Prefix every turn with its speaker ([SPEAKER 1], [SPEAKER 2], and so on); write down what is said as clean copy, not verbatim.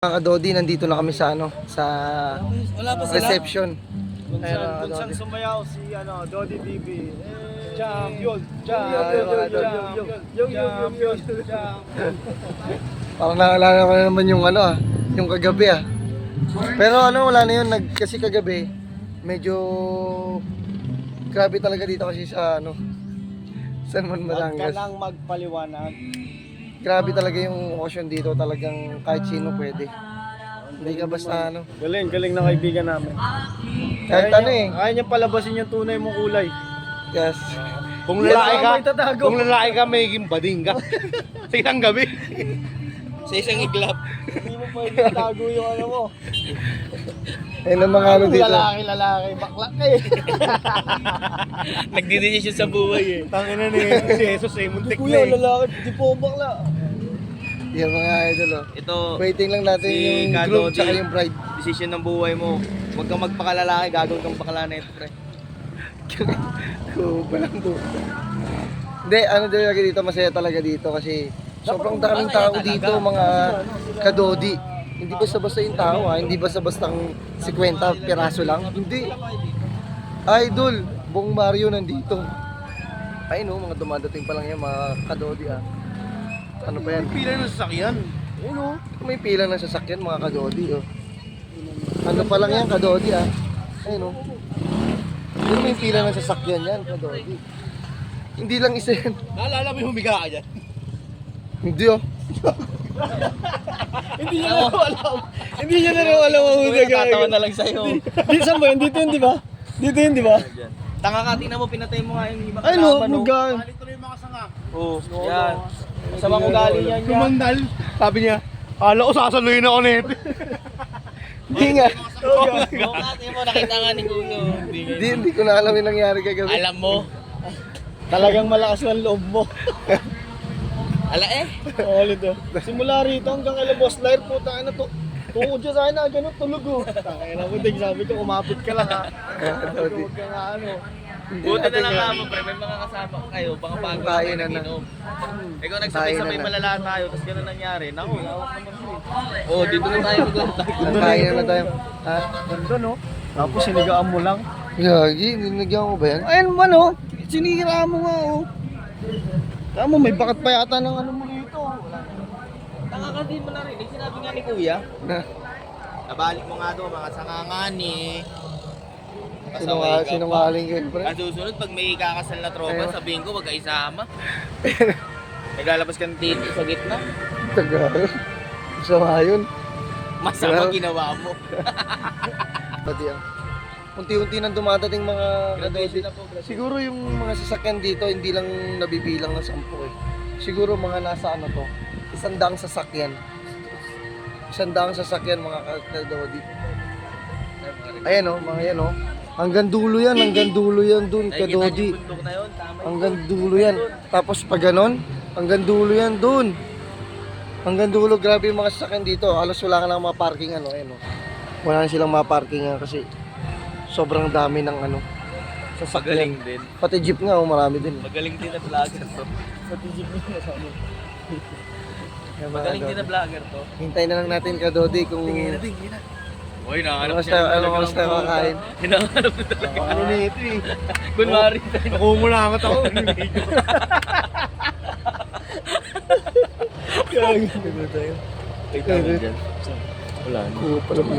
[SPEAKER 1] Mga Dodi, nandito na kami sa sa
[SPEAKER 2] Wala pa sila.
[SPEAKER 1] reception.
[SPEAKER 3] Kung saan sumayaw si Dodi TV. Champion!
[SPEAKER 1] Parang naalala ko na naman yung yung kagabi Pero wala na yun, kasi kagabi, medyo grabe talaga dito kasi sa San Juan,
[SPEAKER 3] Huwag ka
[SPEAKER 1] Batangas.
[SPEAKER 3] nang magpaliwanag.
[SPEAKER 1] Grabe talaga yung okasyon dito, talagang kahit sino pwede. Hindi ka basta
[SPEAKER 3] Galing na kaibigan namin.
[SPEAKER 1] kahit
[SPEAKER 3] Kaya niya palabasin yung tunay mong kulay.
[SPEAKER 1] Yes.
[SPEAKER 2] Kung
[SPEAKER 1] Yes,
[SPEAKER 2] lalaki ka,
[SPEAKER 3] may tatago.
[SPEAKER 2] kung lalaki ka, may bading ka. Sa isang gabi. Sa isang iglap.
[SPEAKER 3] Hindi mo pwede itago yung mo.
[SPEAKER 1] Ayun ang mga dito.
[SPEAKER 3] Lalaki, bakla ka eh.
[SPEAKER 2] Nagdidesisyon sa buhay eh.
[SPEAKER 3] Tangin na si Jesus muntik na
[SPEAKER 1] Kuya,
[SPEAKER 3] lalaki, di po bakla.
[SPEAKER 1] Yung mga idol
[SPEAKER 2] Ito,
[SPEAKER 1] Waiting lang natin
[SPEAKER 2] Si
[SPEAKER 1] yung
[SPEAKER 2] Kadodi.
[SPEAKER 1] groom tsaka yung bride.
[SPEAKER 2] decision ng buhay mo. Huwag kang magpakalalaki, gagawin kang bakla na ito, pre.
[SPEAKER 1] Balang to. Hindi, talaga dito, masaya talaga dito kasi sobrang daming tao dito, mga kadodi. Hindi basta-basta yung tao hindi basta-bastang 50 piraso lang. Hindi. Idol, buong Mario nandito. Ay mga dumadating pa lang yan, mga kadodi Ano pa yan?
[SPEAKER 2] Pila ng sasakyan.
[SPEAKER 1] May pila ng sasakyan, mga kadodi Ano pa lang yan, kadodi Ayun Hindi may pila ng sasakyan yan, kadodi. Hindi lang isa yan.
[SPEAKER 2] Naalala mo yung humiga ka dyan?
[SPEAKER 1] Hindi
[SPEAKER 3] Hindi niya na alam. Hindi niya na alam ang huli
[SPEAKER 2] Tatawa na lang sa'yo.
[SPEAKER 3] Di saan ba yun? Dito yun, di ba? Dito yun, di ba?
[SPEAKER 2] Tanga ka, tingnan mo, pinatay mo nga yung ibang
[SPEAKER 3] Ay
[SPEAKER 2] kalaban,
[SPEAKER 3] no, magaan.
[SPEAKER 2] Oo, yan. Masama ko galing yan.
[SPEAKER 3] Kumandal. Sabi niya, kala ko sasaluhin ako nito.
[SPEAKER 1] Hindi nga.
[SPEAKER 2] Oo nga, tingnan mo, nakita nga ni Kuya.
[SPEAKER 1] Hindi ko na alam yung nangyari kagabi.
[SPEAKER 2] Alam mo.
[SPEAKER 3] Talagang malakas ng loob mo.
[SPEAKER 2] Ala eh.
[SPEAKER 3] Ulit simula rito hanggang kay Boss Lair, puta na to. Tungkol dyan sa akin na ganun tulog Tangin na mo, sabi ko, kumapit ka lang
[SPEAKER 1] Kadodi.
[SPEAKER 3] Huwag ka nga
[SPEAKER 2] Buti na lang nga mo, pre. May mga kasama ko kayo. Baka bago na
[SPEAKER 1] Tayo
[SPEAKER 2] kayo
[SPEAKER 1] na.
[SPEAKER 2] nag-inom. Ikaw nagsabay-sabay
[SPEAKER 1] Tayo na.
[SPEAKER 2] malala tayo, tapos gano'n nangyari. Naku, lawak naman siya. Oo, dito na tayo maglatag.
[SPEAKER 1] Kain na tayo.
[SPEAKER 3] Ganda no? Tapos sinigaan mo lang.
[SPEAKER 1] Yagi, ninagyan ko ba yan?
[SPEAKER 3] Ayun man sinira mo nga Tama mo, may bakat pa yata ng mo dito.
[SPEAKER 2] Tanga ka din mo narinig. Sinabi nga ni Kuya.
[SPEAKER 1] Na,
[SPEAKER 2] Nabalik mo nga doon, mga sangangani.
[SPEAKER 1] sinungaling kayo, pre.
[SPEAKER 2] Ang susunod, pag may kakasal na tropa,
[SPEAKER 1] Ayun.
[SPEAKER 2] sabihin ko, wag ka isama. Naglalabas ka ng titi sa gitna.
[SPEAKER 1] Tagal. Masama yun.
[SPEAKER 2] Masama
[SPEAKER 1] Well.
[SPEAKER 2] ginawa mo.
[SPEAKER 1] Pati unti-unti nang dumadating mga
[SPEAKER 2] Graduation
[SPEAKER 1] kadodi.
[SPEAKER 2] na po, graduation.
[SPEAKER 1] Siguro yung mga sasakyan dito, hindi lang nabibilang ng 10 Siguro mga nasa 100 sasakyan. 100 sasakyan, mga kadodi. Ayan mga yan Hanggang dulo yan dun,
[SPEAKER 2] Nakikita niyo
[SPEAKER 1] kadodi.
[SPEAKER 2] yung bundok na yun, tama yun.
[SPEAKER 1] Hanggang dulo yan. Tapos pag ganon, hanggang dulo yan dun. Hanggang dulo, grabe yung mga sasakyan dito. Halos wala ka lang mga parking Wala na silang mga parking kasi sobrang dami ng
[SPEAKER 2] Magaling
[SPEAKER 1] sasakyan.
[SPEAKER 2] din.
[SPEAKER 1] Pati jeep nga, marami din.
[SPEAKER 2] Magaling din na vlogger to. Magaling din na vlogger to.
[SPEAKER 1] Hintayin na lang natin kadodi kung
[SPEAKER 2] Uy,
[SPEAKER 1] ano mas tayo kakain.
[SPEAKER 2] Hinahanap na talaga.
[SPEAKER 3] Ano na ito
[SPEAKER 2] Kunwari.
[SPEAKER 3] Nakumunangat ako.
[SPEAKER 1] Tayo.
[SPEAKER 2] Wala.
[SPEAKER 1] Pala